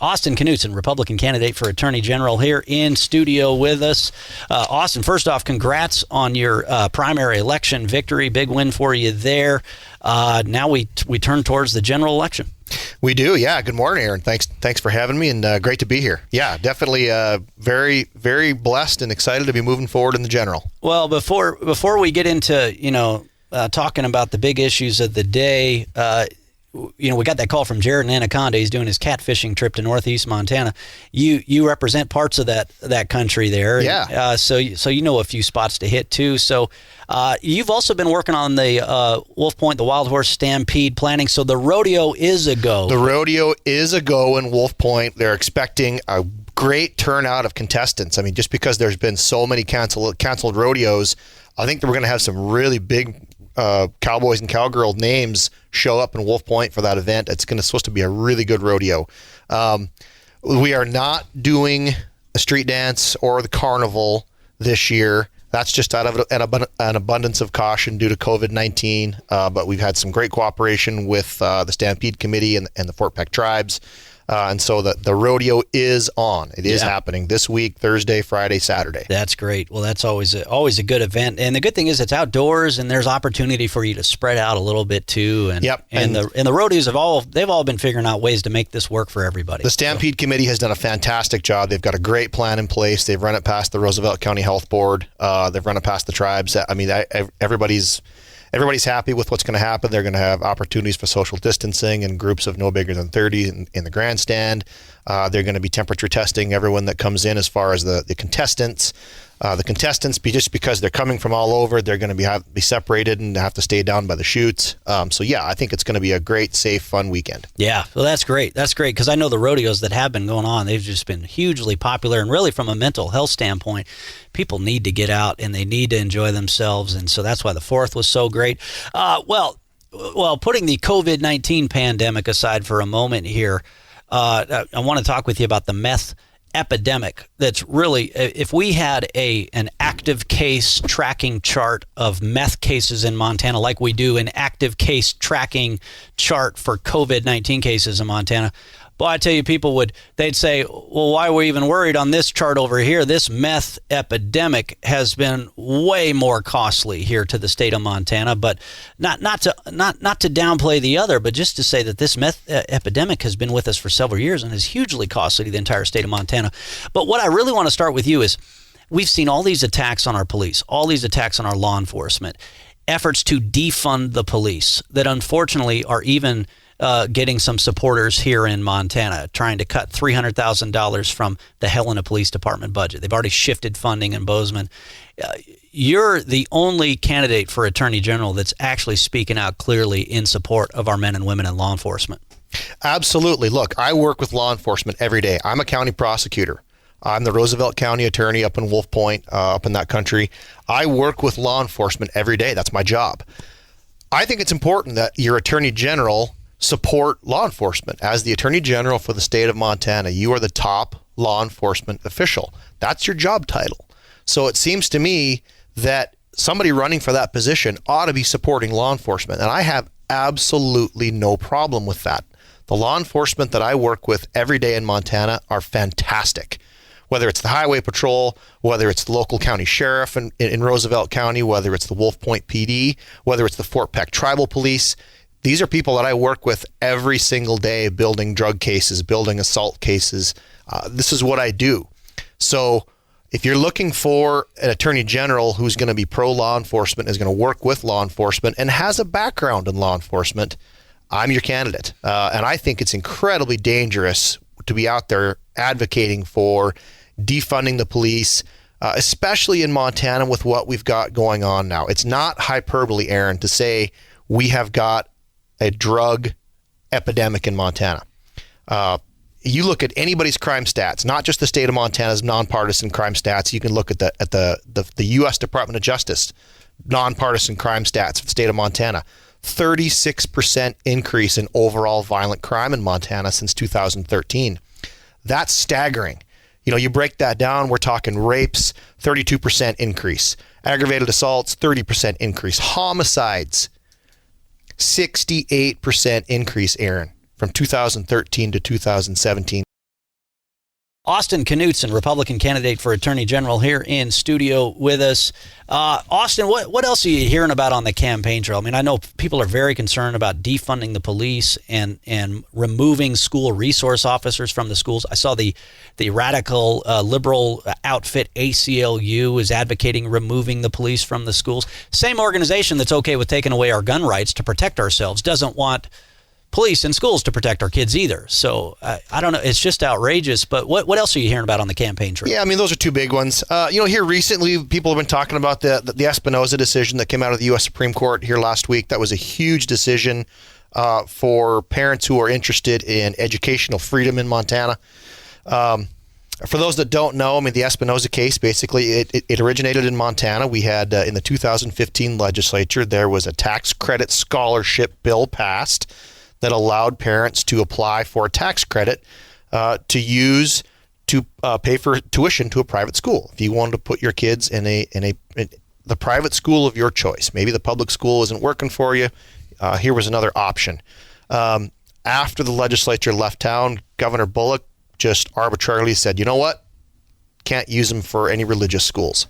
Austin Knudsen, Republican candidate for Attorney General, here in studio with us. Austin, first off, congrats on your primary election victory. Big win for you there. Now we turn towards the general election. We do, yeah. Good morning, Aaron. Thanks for having me, and great to be here. Yeah, definitely very, very blessed and excited to be moving forward in the general. Well, before we get into, talking about the big issues of the day, we got that call from Jared in Anaconda. He's doing his catfishing trip to Northeast Montana. You represent parts of that country there. Yeah. So you know a few spots to hit too. So you've also been working on the Wolf Point, the Wild Horse Stampede planning. So the rodeo is a go. The rodeo is a go in Wolf Point. They're expecting a great turnout of contestants. I mean, just because there's been so many canceled rodeos, I think that we're going to have some really big cowboys and cowgirl names show up in Wolf Point for that event. It's supposed to be a really good rodeo. We are not doing a street dance or the carnival this year. That's just out of an abundance of caution due to COVID-19. But we've had some great cooperation with the Stampede Committee and the Fort Peck tribes. And so the rodeo is on. It is happening this week, Thursday, Friday, Saturday. That's great. Well, that's always a good event. And the good thing is it's outdoors, and there's opportunity for you to spread out a little bit too. And and the rodeos they've all been figuring out ways to make this work for everybody. The Stampede Committee has done a fantastic job. They've got a great plan in place. They've run it past the Roosevelt County Health Board. They've run it past the tribes. I mean, everybody's happy with what's going to happen. They're going to have opportunities for social distancing in groups of no bigger than 30 in the grandstand. They're going to be temperature testing everyone that comes in as far as the contestants. The contestants, just because they're coming from all over, they're going to be separated and have to stay down by the chutes. So, yeah, I think it's going to be a great, safe, fun weekend. Yeah, well, that's great. That's great because I know the rodeos that have been going on, they've just been hugely popular. And really from a mental health standpoint, people need to get out and they need to enjoy themselves. And so that's why the 4th was so great. Well, putting the COVID-19 pandemic aside for a moment here, I want to talk with you about the meth epidemic. That's really, if we had an active case tracking chart of meth cases in Montana like we do an active case tracking chart for COVID-19 cases in Montana, well, I tell you, they'd say, well, why are we even worried on this chart over here? This meth epidemic has been way more costly here to the state of Montana, but not to downplay the other, but just to say that this meth epidemic has been with us for several years and is hugely costly to the entire state of Montana. But what I really want to start with you is we've seen all these attacks on our police, all these attacks on our law enforcement, efforts to defund the police that unfortunately are even getting some supporters here in Montana, trying to cut $300,000 from the Helena Police Department budget. They've already shifted funding in Bozeman. You're the only candidate for Attorney General that's actually speaking out clearly in support of our men and women in law enforcement. Absolutely. Look, I work with law enforcement every day. I'm a county prosecutor. I'm the Roosevelt County attorney up in Wolf Point, up in that country. I work with law enforcement every day. That's my job. I think it's important that your Attorney General support law enforcement. As the Attorney General for the state of Montana, you are the top law enforcement official. That's your job title. So it seems to me that somebody running for that position ought to be supporting law enforcement. And I have absolutely no problem with that. The law enforcement that I work with every day in Montana are fantastic. Whether it's the Highway Patrol, whether it's the local county sheriff in Roosevelt County, whether it's the Wolf Point PD, whether it's the Fort Peck Tribal Police, these are people that I work with every single day building drug cases, building assault cases. This is what I do. So if you're looking for an Attorney General who's going to be pro-law enforcement, is going to work with law enforcement, and has a background in law enforcement, I'm your candidate. And I think it's incredibly dangerous to be out there advocating for defunding the police, especially in Montana with what we've got going on now. It's not hyperbole, Aaron, to say we have got a drug epidemic in Montana. You look at anybody's crime stats, not just the state of Montana's nonpartisan crime stats. You can look at the U.S. Department of Justice nonpartisan crime stats for the state of Montana. 36% increase in overall violent crime in Montana since 2013. That's staggering. You break that down, we're talking rapes, 32% increase. Aggravated assaults, 30% increase. Homicides, 68% increase, Aaron, from 2013 to 2017. Austin Knudsen, Republican candidate for Attorney General, here in studio with us. Austin, what else are you hearing about on the campaign trail? I mean, I know people are very concerned about defunding the police and removing school resource officers from the schools. I saw the radical liberal outfit ACLU is advocating removing the police from the schools. Same organization that's okay with taking away our gun rights to protect ourselves doesn't want police in schools to protect our kids either. So I don't know. It's just outrageous. But what else are you hearing about on the campaign trail? Yeah, I mean, those are two big ones. Here recently, people have been talking about the Espinoza decision that came out of the U.S. Supreme Court here last week. That was a huge decision for parents who are interested in educational freedom in Montana. For those that don't know, I mean, the Espinoza case, basically, it originated in Montana. We had, in the 2015 legislature, there was a tax credit scholarship bill passed that allowed parents to apply for a tax credit to use to pay for tuition to a private school. If you wanted to put your kids in the private school of your choice, maybe the public school isn't working for you, here was another option. After the legislature left town, Governor Bullock just arbitrarily said, you know what? Can't use them for any religious schools.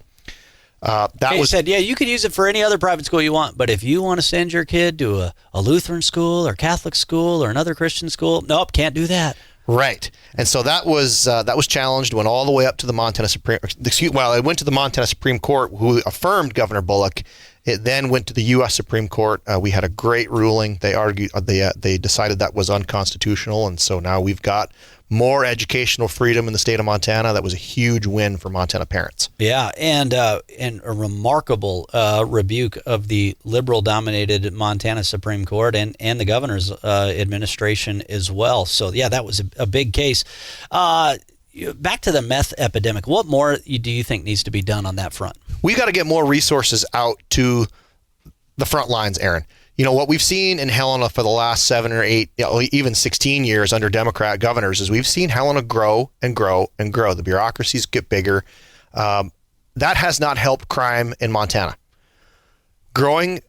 He said, yeah, you could use it for any other private school you want, but if you want to send your kid to a Lutheran school or Catholic school or another Christian school, nope, can't do that. Right, and so that was challenged, went all the way up to the Montana it went to the Montana Supreme Court, who affirmed Governor Bullock. It then went to the U.S. Supreme Court. We had a great ruling. They argued, they decided that was unconstitutional, and so now we've got more educational freedom in the state of Montana. That was a huge win for Montana parents. Yeah, and a remarkable rebuke of the liberal-dominated Montana Supreme Court and the governor's administration as well. So, yeah, that was a big case. Back to the meth epidemic. What more do you think needs to be done on that front? We got to get more resources out to the front lines, Aaron. You know, what we've seen in Helena for the last 7 or 8, even 16 years under Democrat governors is we've seen Helena grow and grow and grow. The bureaucracies get bigger. That has not helped crime in Montana. Growing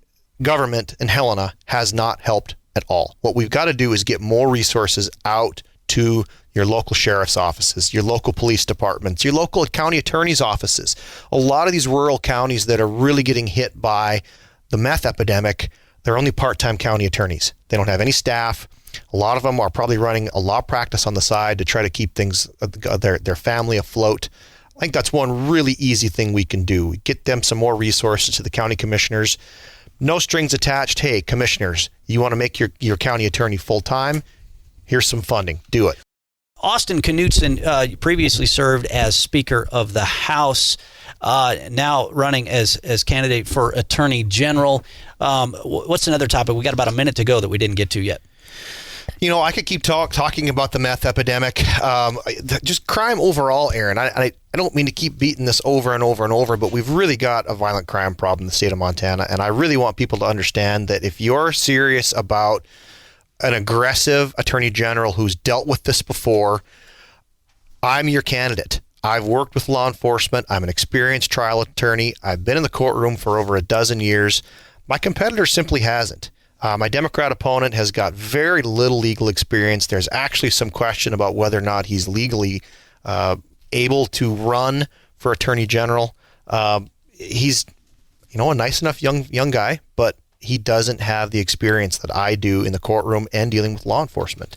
government in Helena has not helped at all. What we've got to do is get more resources out to your local sheriff's offices, your local police departments, your local county attorney's offices. A lot of these rural counties that are really getting hit by the meth epidemic, they're only part-time county attorneys. They don't have any staff. A lot of them are probably running a law practice on the side to try to keep things, their family afloat. I think that's one really easy thing we can do. Get them some more resources to the county commissioners. No strings attached. Hey, commissioners, you want to make your county attorney full-time? Here's some funding. Do it. Austin Knudsen previously served as Speaker of the House, now running as candidate for Attorney General. What's another topic? We got about a minute to go that we didn't get to yet. You know, I could keep talking about the meth epidemic, just crime overall, Aaron. I don't mean to keep beating this over and over and over, but we've really got a violent crime problem in the state of Montana, and I really want people to understand that if you're serious about an aggressive attorney general who's dealt with this before, I'm your candidate. I've worked with law enforcement. I'm an experienced trial attorney. I've been in the courtroom for over a dozen years. My competitor simply hasn't. My Democrat opponent has got very little legal experience. There's actually some question about whether or not he's legally able to run for attorney general. He's, a nice enough young guy, but he doesn't have the experience that I do in the courtroom and dealing with law enforcement.